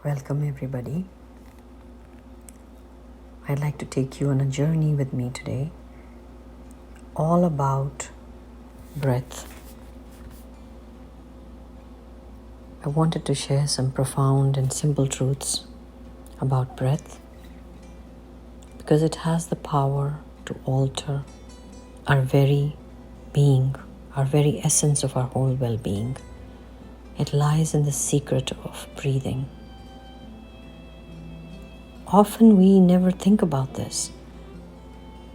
Welcome everybody. I'd like to take you on a journey with me today, all about breath. I wanted to share some profound and simple truths about breath because it has the power to alter our very being, our very essence of our whole well-being. It lies in the secret of breathing. Often we never think about this,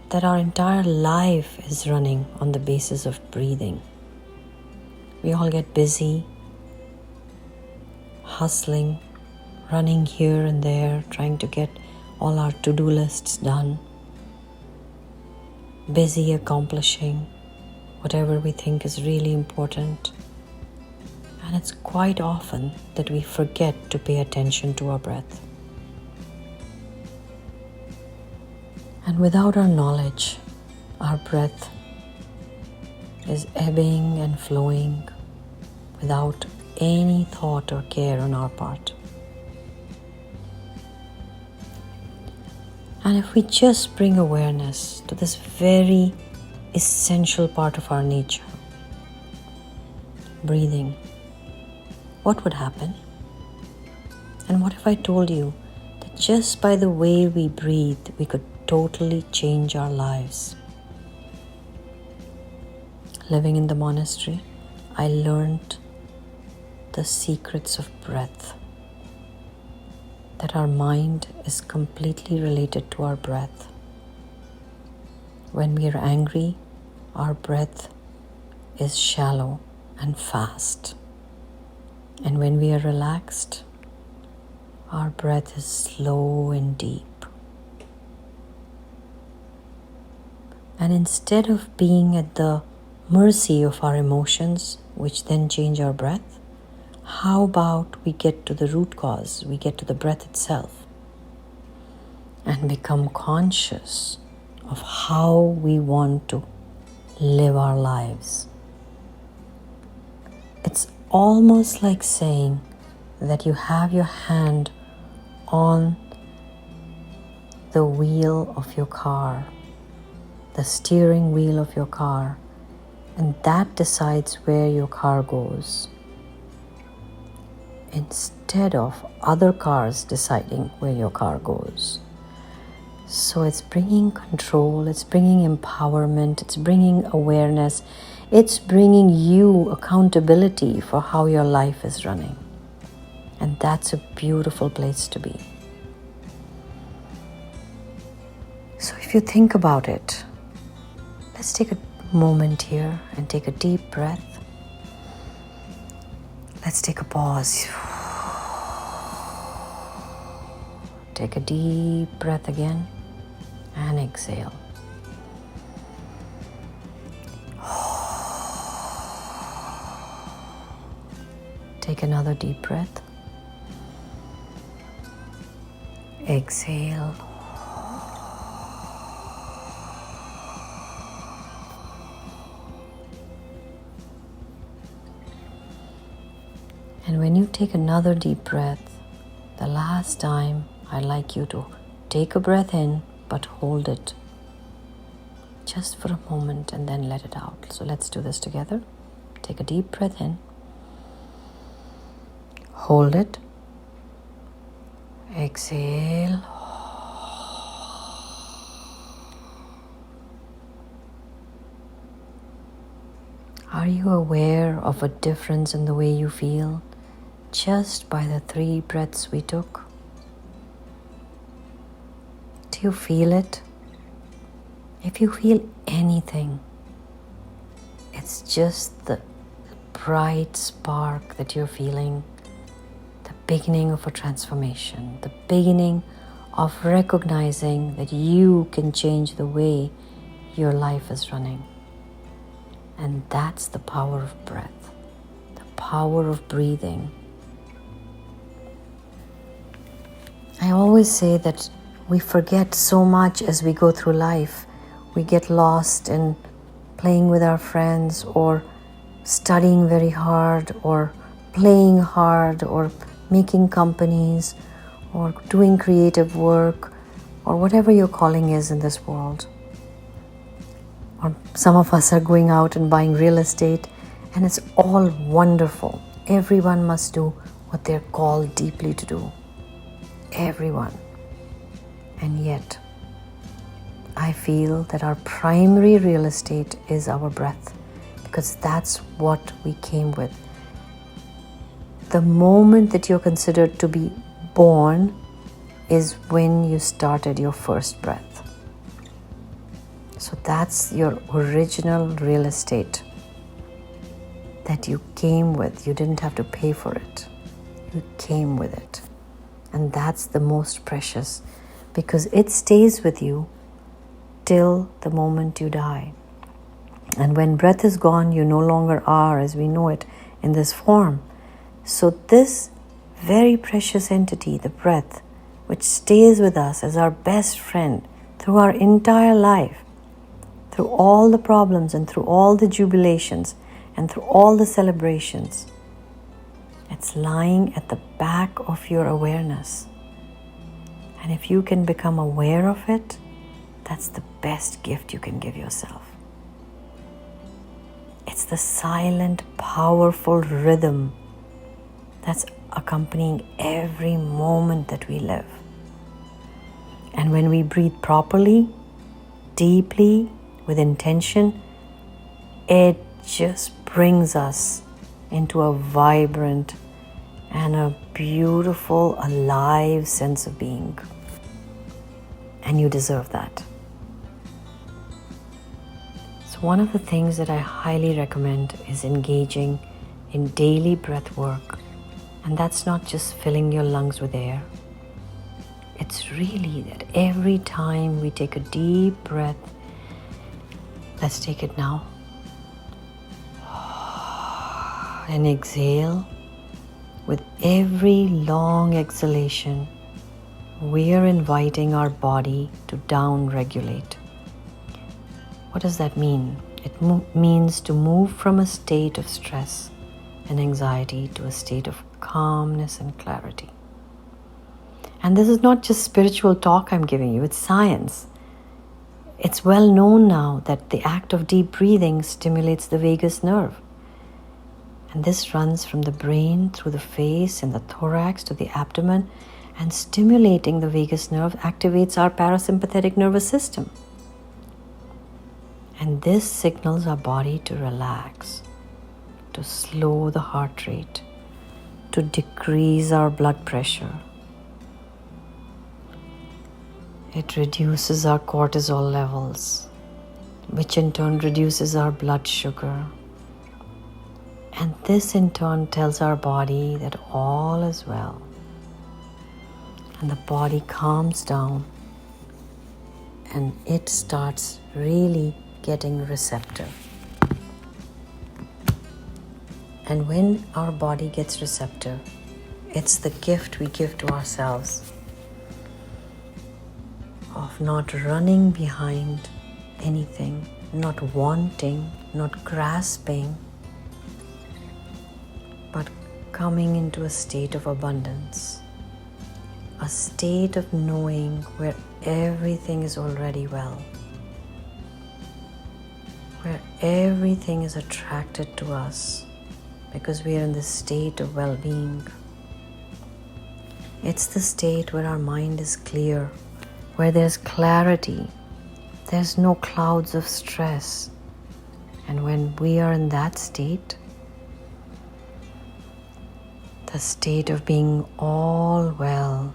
that our entire life is running on the basis of breathing. We all get busy, hustling, running here and there, trying to get all our to-do lists done, busy accomplishing whatever we think is really important. And it's quite often that we forget to pay attention to our breath. And without our knowledge, our breath is ebbing and flowing without any thought or care on our part. And if we just bring awareness to this very essential part of our nature, breathing, what would happen? And what if I told you that just by the way we breathe, we could totally change our lives? Living in the monastery, I learned the secrets of breath. That our mind is completely related to our breath. When we are angry, our breath is shallow and fast. And when we are relaxed, our breath is slow and deep. And instead of being at the mercy of our emotions, which then change our breath, how about we get to the root cause, we get to the breath itself and become conscious of how we want to live our lives. It's almost like saying that you have your hand on the wheel of your car, the steering wheel of your car, and that decides where your car goes, instead of other cars deciding where your car goes. So it's bringing control, it's bringing empowerment, it's bringing awareness, it's bringing you accountability for how your life is running. And that's a beautiful place to be. So if you think about it, let's take a moment here and take a deep breath. Let's take a pause. Take a deep breath again and exhale. Take another deep breath. Exhale. And when you take another deep breath, the last time, I'd like you to take a breath in, but hold it just for a moment and then let it out. So let's do this together. Take a deep breath in, hold it, exhale. Are you aware of a difference in the way you feel just by the 3 breaths we took? Do you feel it? If you feel anything, it's just the bright spark that you're feeling, the beginning of a transformation, the beginning of recognizing that you can change the way your life is running. And that's the power of breath, the power of breathing. I always say that we forget so much as we go through life. We get lost in playing with our friends or studying very hard or playing hard or making companies or doing creative work or whatever your calling is in this world. Or some of us are going out and buying real estate, and it's all wonderful. Everyone must do what they're called deeply to do. Everyone. And yet, I feel that our primary real estate is our breath, because that's what we came with. The moment that you're considered to be born is when you started your first breath. So that's your original real estate that you came with. You didn't have to pay for it. You came with it. And that's the most precious, because it stays with you till the moment you die. And when breath is gone, you no longer are as we know it in this form. So this very precious entity, the breath, which stays with us as our best friend through our entire life, through all the problems and through all the jubilations and through all the celebrations, it's lying at the back of your awareness. And if you can become aware of it, that's the best gift you can give yourself. It's the silent, powerful rhythm that's accompanying every moment that we live. And when we breathe properly, deeply, with intention, it just brings us into a vibrant and a beautiful, alive sense of being. And you deserve that. So one of the things that I highly recommend is engaging in daily breath work. And that's not just filling your lungs with air. It's really that every time we take a deep breath, let's take it now, and exhale. With every long exhalation, we are inviting our body to down-regulate. What does that mean? It means to move from a state of stress and anxiety to a state of calmness and clarity. And this is not just spiritual talk I'm giving you, it's science. It's well known now that the act of deep breathing stimulates the vagus nerve. And this runs from the brain through the face and the thorax to the abdomen, and stimulating the vagus nerve activates our parasympathetic nervous system. And this signals our body to relax, to slow the heart rate, to decrease our blood pressure. It reduces our cortisol levels, which in turn reduces our blood sugar. And this in turn tells our body that all is well. And the body calms down and it starts really getting receptive. And when our body gets receptive, it's the gift we give to ourselves of not running behind anything, not wanting, not grasping, but coming into a state of abundance, a state of knowing where everything is already well, where everything is attracted to us because we are in the state of well-being. It's the state where our mind is clear, where there's clarity, there's no clouds of stress. And when we are in that state, the state of being all well,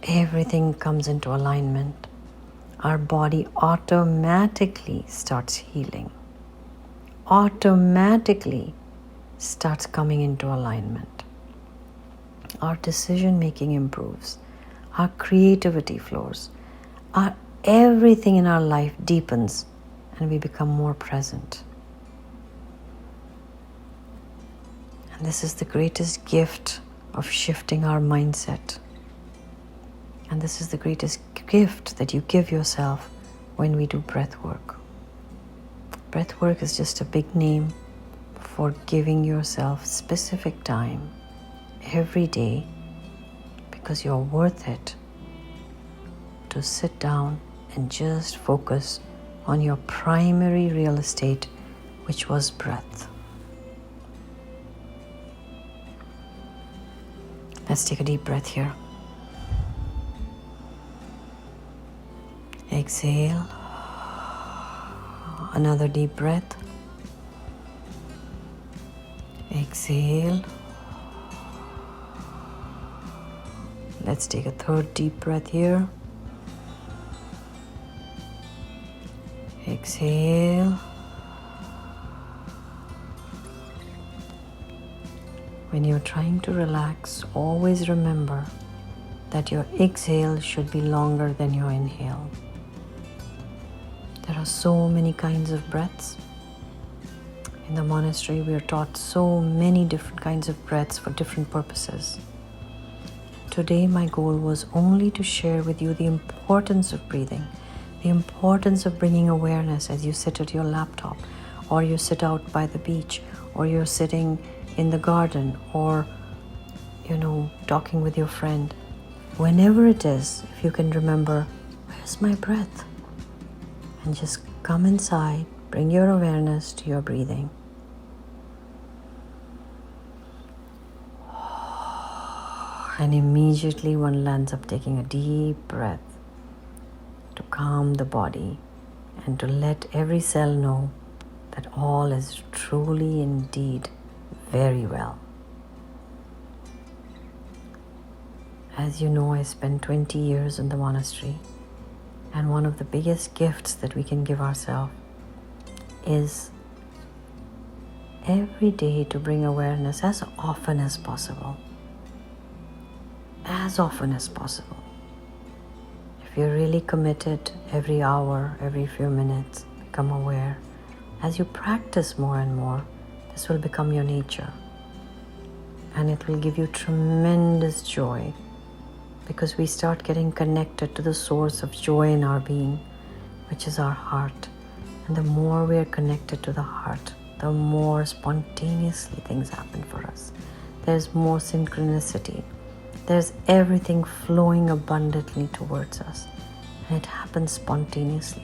everything comes into alignment. Our body automatically starts healing, automatically starts coming into alignment. Our decision making improves, our creativity flows, everything in our life deepens, and we become more present. And this is the greatest gift of shifting our mindset. And this is the greatest gift that you give yourself when we do breath work. Breath work is just a big name for giving yourself specific time every day, because you're worth it, to sit down and just focus on your primary real estate, which was breath. Let's take a deep breath here. Exhale. Another deep breath. Exhale. Let's take a third deep breath here. Exhale. When you're trying to relax, always remember that your exhale should be longer than your inhale. There are so many kinds of breaths. In the monastery, we are taught so many different kinds of breaths for different purposes. Today, my goal was only to share with you the importance of breathing, the importance of bringing awareness as you sit at your laptop, or you sit out by the beach, or you're sitting in the garden, or talking with your friend. Whenever it is, if you can remember, where's my breath? And just come inside, bring your awareness to your breathing. And immediately one lands up taking a deep breath to calm the body and to let every cell know that all is truly indeed very well. As you know, I spent 20 years in the monastery, and one of the biggest gifts that we can give ourselves is every day to bring awareness as often as possible. As often as possible. If you're really committed, every hour, every few minutes, become aware. As you practice more and more, this will become your nature. And it will give you tremendous joy, because we start getting connected to the source of joy in our being, which is our heart. And the more we are connected to the heart, the more spontaneously things happen for us. There's more synchronicity. There's everything flowing abundantly towards us, and it happens spontaneously.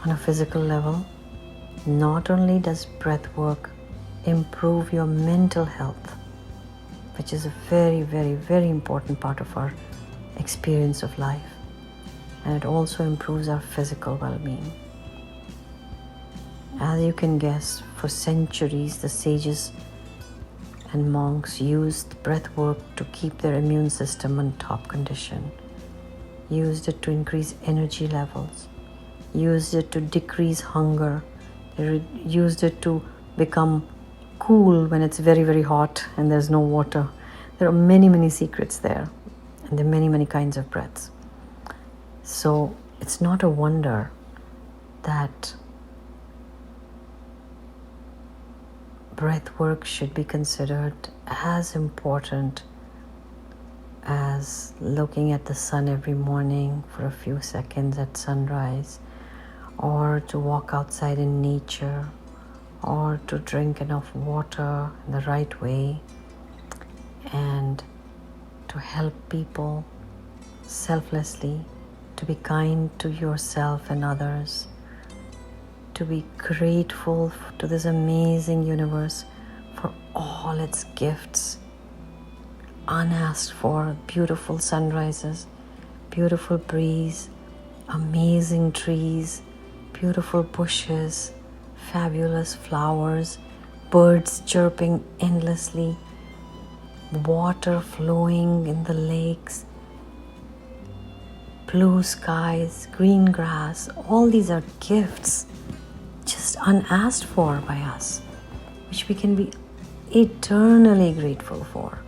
On a physical level, not only does breath work improve your mental health, which is a very, very, very important part of our experience of life, and it also improves our physical well-being. As you can guess, for centuries the sages and monks used breath work to keep their immune system in top condition, used it to increase energy levels, used it to decrease hunger, they used it to become cool when it's very, very hot and there's no water. There are many, many secrets there, and there are many, many kinds of breaths. So it's not a wonder that breath work should be considered as important as looking at the sun every morning for a few seconds at sunrise, or to walk outside in nature, or to drink enough water in the right way, and to help people selflessly, to be kind to yourself and others, to be grateful to this amazing universe for all its gifts, unasked for, beautiful sunrises, beautiful breeze, amazing trees, beautiful bushes, fabulous flowers, birds chirping endlessly, water flowing in the lakes, blue skies, green grass. All these are gifts just unasked for by us, which we can be eternally grateful for.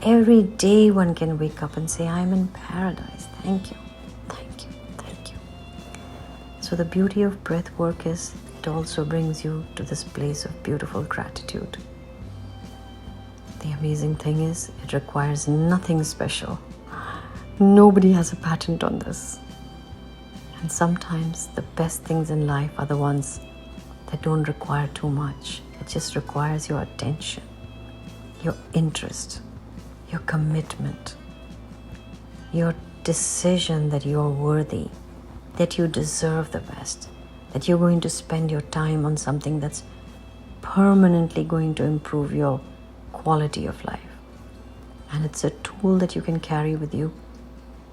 Every day one can wake up and say, I'm in paradise. Thank you, thank you, thank you. So the beauty of breath work is it also brings you to this place of beautiful gratitude. The amazing thing is it requires nothing special. Nobody has a patent on this. And sometimes the best things in life are the ones that don't require too much. It just requires your attention. your interest, your commitment, your decision that you're worthy, that you deserve the best, that you're going to spend your time on something that's permanently going to improve your quality of life. And it's a tool that you can carry with you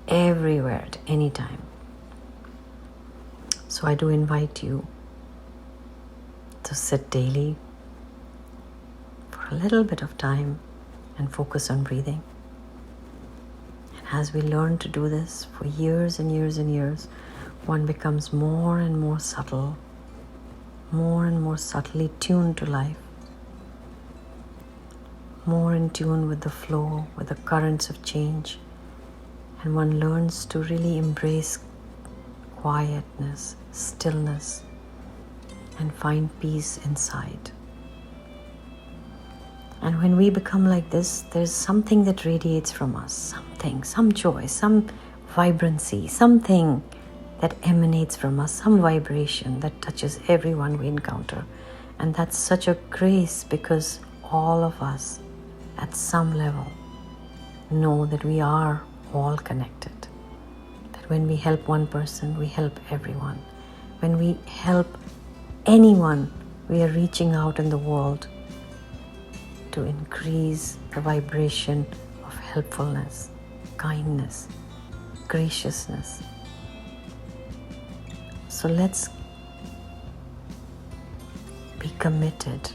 everywhere at any time. So I do invite you to sit daily for a little bit of time and focus on breathing. And as we learn to do this for years and years and years, one becomes more and more subtle, more and more subtly tuned to life, more in tune with the flow, with the currents of change, and one learns to really embrace quietness, stillness, and find peace inside. And when we become like this, there's something that radiates from us, some joy, some vibrancy, something that emanates from us, some vibration that touches everyone we encounter. And that's such a grace, because all of us at some level know that we are all connected. That when we help one person, we help everyone. When we help anyone, we are reaching out in the world to increase the vibration of helpfulness, kindness, graciousness. So let's be committed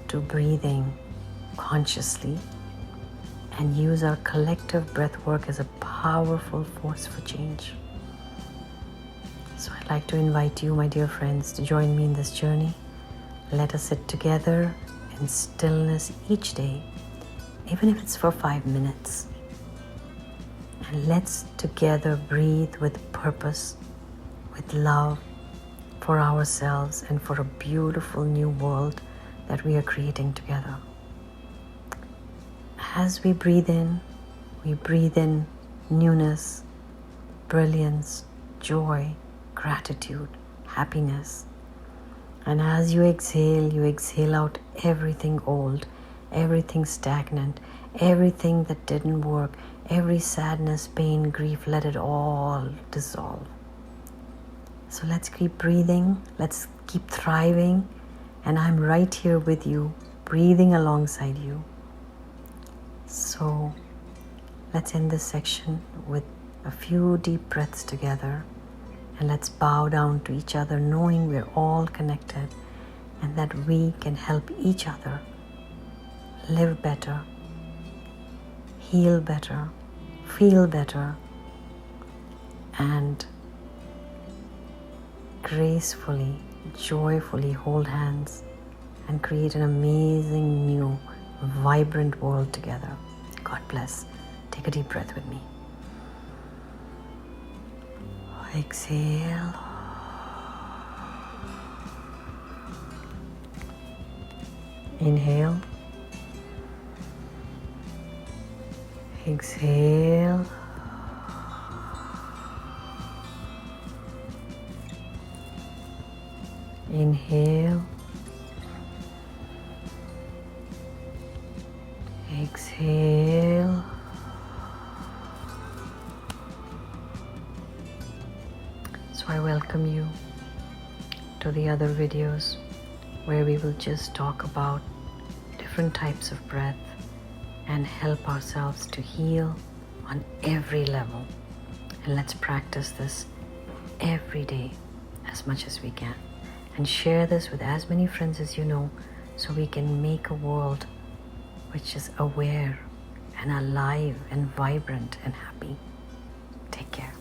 to breathing consciously and use our collective breath work as a powerful force for change. So I'd like to invite you, my dear friends, to join me in this journey. Let us sit together in stillness each day, even if it's for 5 minutes. And let's together breathe with purpose, with love for ourselves and for a beautiful new world that we are creating together. As we breathe in newness, brilliance, joy, gratitude, happiness. And as you exhale out everything old, everything stagnant, everything that didn't work, every sadness, pain, grief, let it all dissolve. So let's keep breathing, let's keep thriving, and I'm right here with you, breathing alongside you. So let's end this section with a few deep breaths together, and let's bow down to each other, knowing we're all connected and that we can help each other live better, heal better, feel better, and gracefully, joyfully hold hands and create an amazing new vibrant world together. God bless. Take a deep breath with me. Exhale. Inhale. Exhale. Inhale. Exhale. So I welcome you to the other videos where we will just talk about different types of breath and help ourselves to heal on every level. And let's practice this every day as much as we can. And share this with as many friends as you know, so we can make a world which is aware and alive and vibrant and happy. Take care.